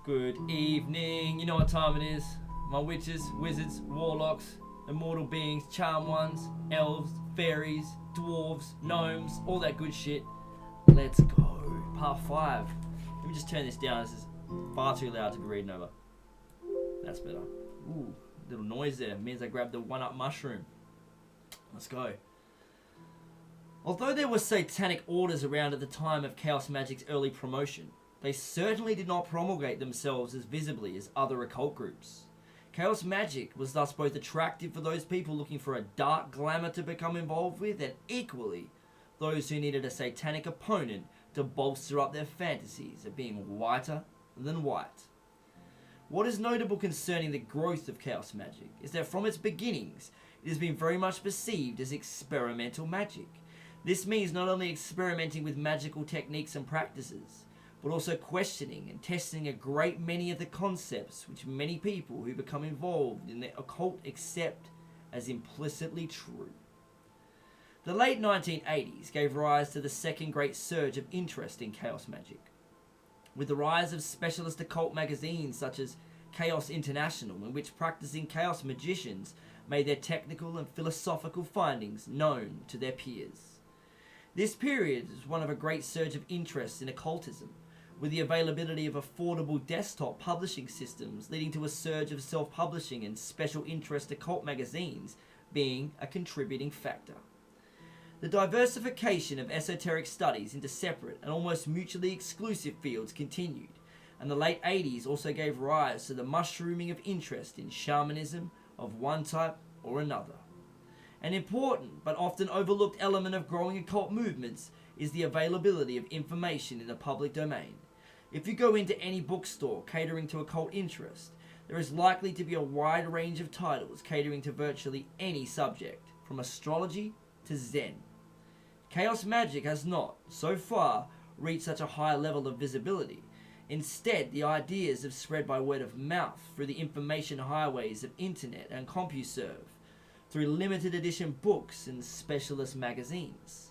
Good evening. You know what time it is. My witches, wizards, warlocks, immortal beings, charmed ones, elves, fairies, dwarves, gnomes, all that good shit. Let's go. Part 5. Let me just turn this down. This is far too loud to be reading over. That's better. Ooh, little noise there. Means I grabbed the 1-up mushroom. Let's go. Although there were satanic orders around at the time of Chaos Magic's early promotion, they certainly did not promulgate themselves as visibly as other occult groups. Chaos Magic was thus both attractive for those people looking for a dark glamour to become involved with, and equally those who needed a satanic opponent to bolster up their fantasies of being whiter than white. What is notable concerning the growth of Chaos Magic is that from its beginnings, it has been very much perceived as experimental magic. This means not only experimenting with magical techniques and practices, but also questioning and testing a great many of the concepts which many people who become involved in the occult accept as implicitly true. The late 1980s gave rise to the second great surge of interest in Chaos Magic. With the rise of specialist occult magazines such as Chaos International, in which practicing chaos magicians made their technical and philosophical findings known to their peers. This period is one of a great surge of interest in occultism, with the availability of affordable desktop publishing systems leading to a surge of self-publishing and special interest occult magazines being a contributing factor. The diversification of esoteric studies into separate and almost mutually exclusive fields continued, and the late 80s also gave rise to the mushrooming of interest in shamanism of one type or another. An important but often overlooked element of growing occult movements is the availability of information in the public domain. If you go into any bookstore catering to occult interest, there is likely to be a wide range of titles catering to virtually any subject, from astrology to Zen. Chaos Magic has not, so far, reached such a high level of visibility. Instead, the ideas have spread by word of mouth through the information highways of internet and CompuServe, through limited edition books and specialist magazines.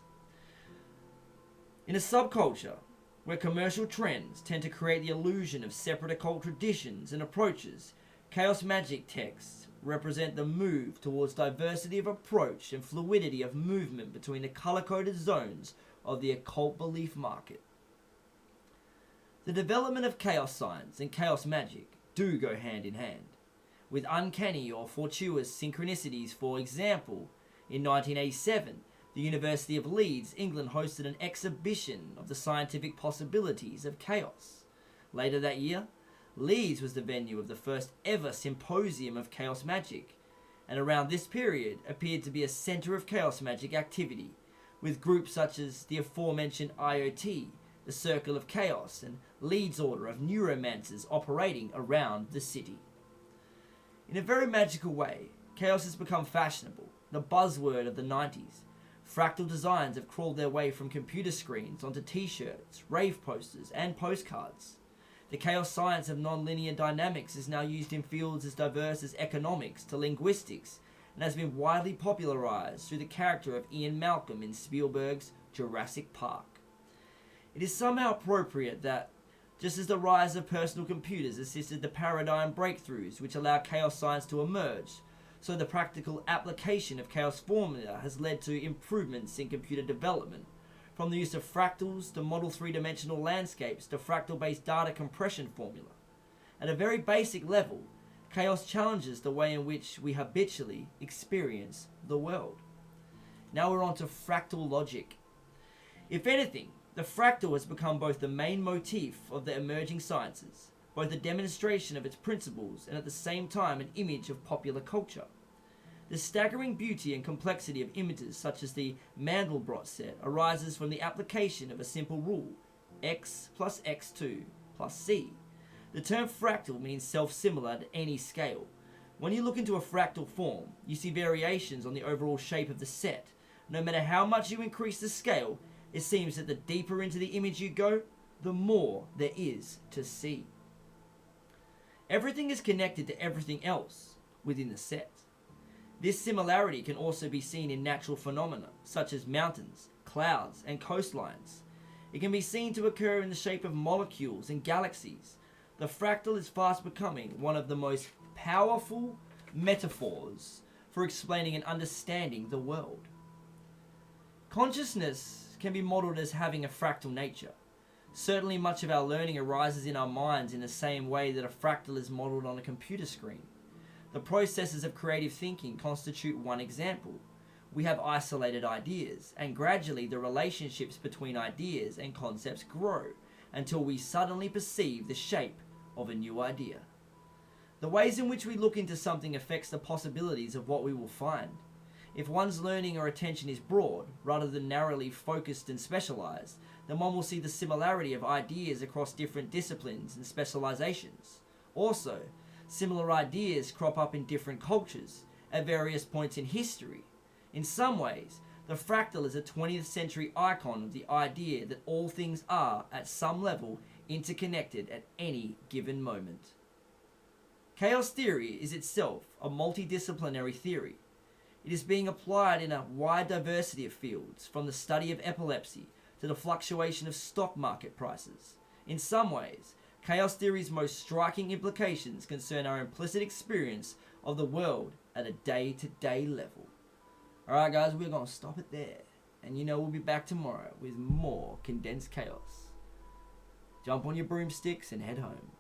In a subculture where commercial trends tend to create the illusion of separate occult traditions and approaches, Chaos Magic texts represent the move towards diversity of approach and fluidity of movement between the color-coded zones of the occult belief market. The development of chaos science and chaos magic do go hand in hand, with uncanny or fortuitous synchronicities. For example, in 1987, the University of Leeds, England hosted an exhibition of the scientific possibilities of chaos. Later that year, Leeds was the venue of the first ever symposium of chaos magic, and around this period appeared to be a centre of chaos magic activity, with groups such as the aforementioned IoT, the Circle of Chaos, and Leeds Order of Neuromancers operating around the city. In a very magical way, chaos has become fashionable, the buzzword of the 90s. Fractal designs have crawled their way from computer screens onto t-shirts, rave posters, and postcards. The chaos science of nonlinear dynamics is now used in fields as diverse as economics to linguistics, and has been widely popularized through the character of Ian Malcolm in Spielberg's Jurassic Park. It is somehow appropriate that, just as the rise of personal computers assisted the paradigm breakthroughs which allow chaos science to emerge, so the practical application of chaos formula has led to improvements in computer development, from the use of fractals to model three-dimensional landscapes to fractal-based data compression formula. At a very basic level, chaos challenges the way in which we habitually experience the world. Now we're on to fractal logic. If anything, the fractal has become both the main motif of the emerging sciences, both a demonstration of its principles and at the same time an image of popular culture. The staggering beauty and complexity of images such as the Mandelbrot set arises from the application of a simple rule, x plus x2 plus c. The term fractal means self-similar at any scale. When you look into a fractal form, you see variations on the overall shape of the set. No matter how much you increase the scale, it seems that the deeper into the image you go, the more there is to see. Everything is connected to everything else within the set. This similarity can also be seen in natural phenomena, such as mountains, clouds, and coastlines. It can be seen to occur in the shape of molecules and galaxies, the fractal is fast becoming one of the most powerful metaphors for explaining and understanding the world. Consciousness can be modeled as having a fractal nature. Certainly much of our learning arises in our minds in the same way that a fractal is modeled on a computer screen. The processes of creative thinking constitute one example. We have isolated ideas, and gradually the relationships between ideas and concepts grow until we suddenly perceive the shape of a new idea. The ways in which we look into something affects the possibilities of what we will find. If one's learning or attention is broad, rather than narrowly focused and specialized, then one will see the similarity of ideas across different disciplines and specializations. Also, similar ideas crop up in different cultures at various points in history. In some ways, the fractal is a 20th century icon of the idea that all things are, at some level, interconnected at any given moment. Chaos theory is itself a multidisciplinary theory. It is being applied in a wide diversity of fields, from the study of epilepsy to the fluctuation of stock market prices. In some ways, chaos theory's most striking implications concern our implicit experience of the world at a day-to-day level. Alright guys, we're going to stop it there. And we'll be back tomorrow with more Condensed Chaos. Jump on your broomsticks and head home.